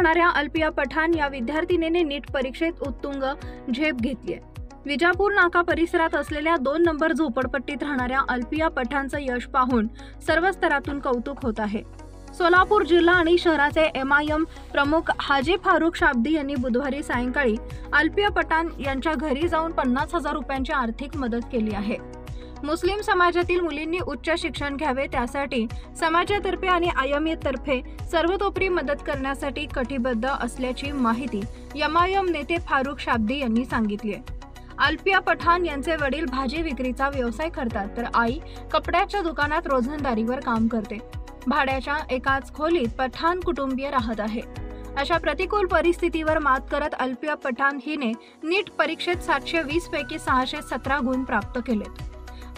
राहणाऱ्या अल्पिया पठाण या विद्यार्थिनीने नीट परीक्षेत उत्तुंग झेप घेतली आहे। विजापूर नाका परिसरात असलेल्या 2 नंबर झोपडपट्टीत राहणाऱ्या अल्पिया पठाणचं यश पाहून सर्व स्तरातून कौतुक होत आहे। सोलापूर जिल्हा आणि शहराचे MIM प्रमुख हाजी फारुख शाब्दी यांनी बुधवारी सायंकाळी अल्पिया पठाण यांच्या घरी जाऊन 50,000 रुपयांची आर्थिक मदत केली आहे। मुस्लिम समाजातील मुलींनी उच्च शिक्षण घ्यावे त्यासाठी समाजातर्फे आणि IMA तर्फे सर्वतोपरी मदत करण्यासाठी कटिबद्ध असल्याची माहिती MIM नेते फारुख शाब्दी यांनी सांगितली आहे। अल्पिया पठाण यांचे वडील भाजी विक्रीचा व्यवसाय करतात तर आई कपड्याच्या दुकानात रोजंदारीवर काम करते। भाड्याच्या एकाच खोलीत पठाण कुटुंबीय राहत आहे। अशा प्रतिकूल परिस्थितीवर मात करत अल्पिया पठाण हिने नीट परीक्षेत 720 पैकी 617 गुण प्राप्त केलेत।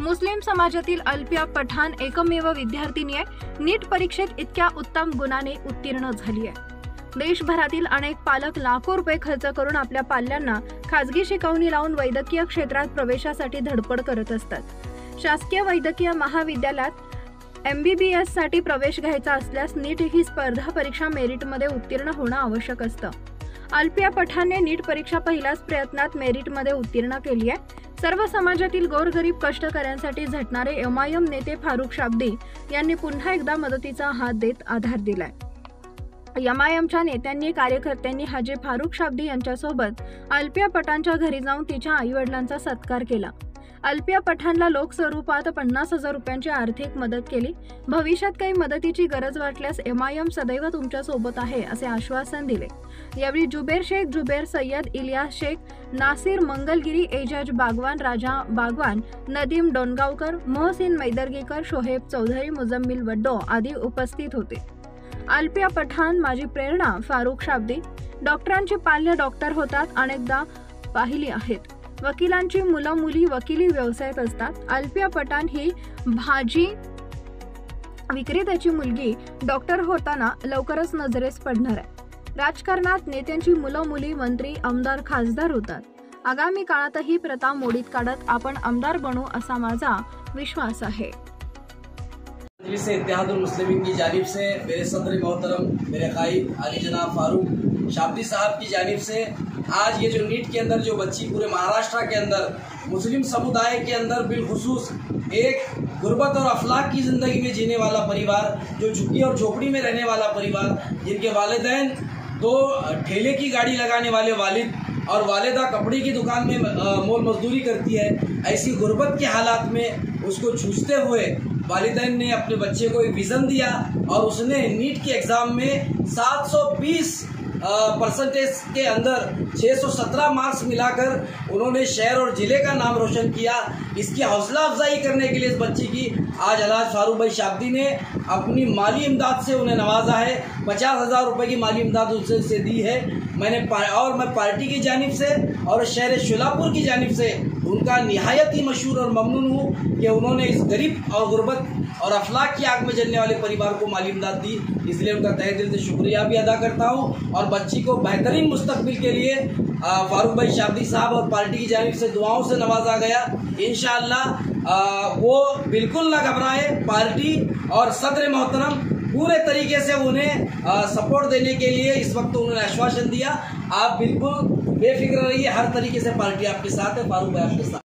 मुस्लिम समाजातील अल्पिया पठाण एकमेव विद्यार्थिनी आहे। नीट परीक्षेत इतक्या उत्तम गुणाने उत्तीर्ण झाली आहे। देशभरातील अनेक पालक लाखो रुपये खर्च करून आपल्या पाल्यांना खासगी शिकवणी लावून वैद्यकीय क्षेत्रात प्रवेशासाठी धडपड करत असतात। शासकीय वैद्यकीय महाविद्यालयात MBBS साठी प्रवेश घ्यायचा असल्यास नीट ही स्पर्धा परीक्षा मेरिटमध्ये उत्तीर्ण होणं आवश्यक असतं। अल्पिया पठाणने नीट परीक्षा पहिल्याच प्रयत्नात मेरिटमध्ये उत्तीर्ण केली आहे। सर्व समाजातील गोरगरीब कष्टकऱ्यांसाठी झटणारे MIM नेते फारुख शाब्दी यांनी पुन्हा एकदा मदतीचा हात देत आधार दिलाय। MIMच्या नेत्यांनी कार्यकर्त्यांनी हाजी फारुख शाब्दी यांच्यासोबत अल्पिया पठाणच्या घरी जाऊन तिच्या आईवडिलांचा सत्कार केला। अल्पिया पठाणला लोक स्वरूपात 50,000 रुपयांची आर्थिक मदत केली। भविष्यात काही मदतीची गरज वाटल्यास MIM सदैव तुमच्या सोबत आहे असे आश्वासन दिले। यावेळी जुबेर शेख, जुबेर सय्यद, इलियास शेख, नासिर मंगलगिरी, एजाज बागवान, राजा बागवान, नदीम डोणगावकर, मोहसिन मैदर्गीकर, शोहेब चौधरी, मुजम्मिल वड्डो आदी उपस्थित होते। अल्पिया पठाण माझी प्रेरणा फारुख शाब्दी। डॉक्टरांची पाल्य डॉक्टर होतात, अनेकदा पाहिली आहेत। वकिलांची मुलं मुली वकिली व्यवसायात असतात। अल्पिया पठाण ही भाजी विक्रेत्याची मुलगी डॉक्टर होताना लवकरच नजरेस पडणार आहे। राजकारणात नेत्यांची मुलं मुली मंत्री, आमदार, खासदार होतात। आगामी काळातही प्रथा मोडीत काढत आपण आमदार बनू असा माझा विश्वास आहे। मजलिस इत्तेहादुल मुस्लिमीन की जानिब से मेरे सदर मोहतरम मेरे कायद अली जनाब फारूक शाब्दी साहब की जानिब से आज ये जो नीट के अंदर जो बच्ची पूरे महाराष्ट्र के अंदर मुस्लिम समुदाय के अंदर बिलखुसूस एक गुर्बत और अफलाक की ज़िंदगी में जीने वाला परिवार, जो झुग्गी और झोपड़ी में रहने वाला परिवार, जिनके वालिदैन 2 ठेले की गाड़ी लगाने वाले वालिद और वालिदा कपड़े की दुकान में मोल मजदूरी करती है, ऐसी गुर्बत के हालात में उसको जूझते हुए वालिदैन ने अपने बच्चे को एक विज़न दिया और उसने नीट के एग्ज़ाम में 720% के अंदर 617 मार्क्स मिलाकर उन्होंने शहर और ज़िले का नाम रोशन किया। इसकी हौसला अफजाई करने के लिए इस बच्ची की आज अलहाज फारूक भाई शाब्दी ने अपनी माली इमदाद से उन्हें नवाजा है। 50,000 रुपये की माली इमदाद उनसे दी है। मैं पार्टी की जानिब से और शहर शोलापुर की जानिब से उनका निहायत ही मशहूर और ममनून हूँ कि उन्होंने इस गरीब और गुर्बत और अफलाक की आग में जलने वाले परिवार को माली इमदाद दी। इसलिए उनका तहे दिल से शुक्रिया भी अदा करता हूँ और बच्ची को बेहतरीन मुस्तकबिल के लिए फारूक भाई शाब्दी साहब और पार्टी की जानिब से दुआओं से नवाजा गया। इंशाअल्लाह वो बिल्कुल न घबराए। पार्टी और सदर मोहतरम पूरे तरीके से उन्हें सपोर्ट देने के लिए इस वक्त उन्होंने आश्वासन दिया। आप बिल्कुल बेफिक्र रहिए, हर तरीके से पार्टी आपके साथ है, फारूक भाई आपके साथ।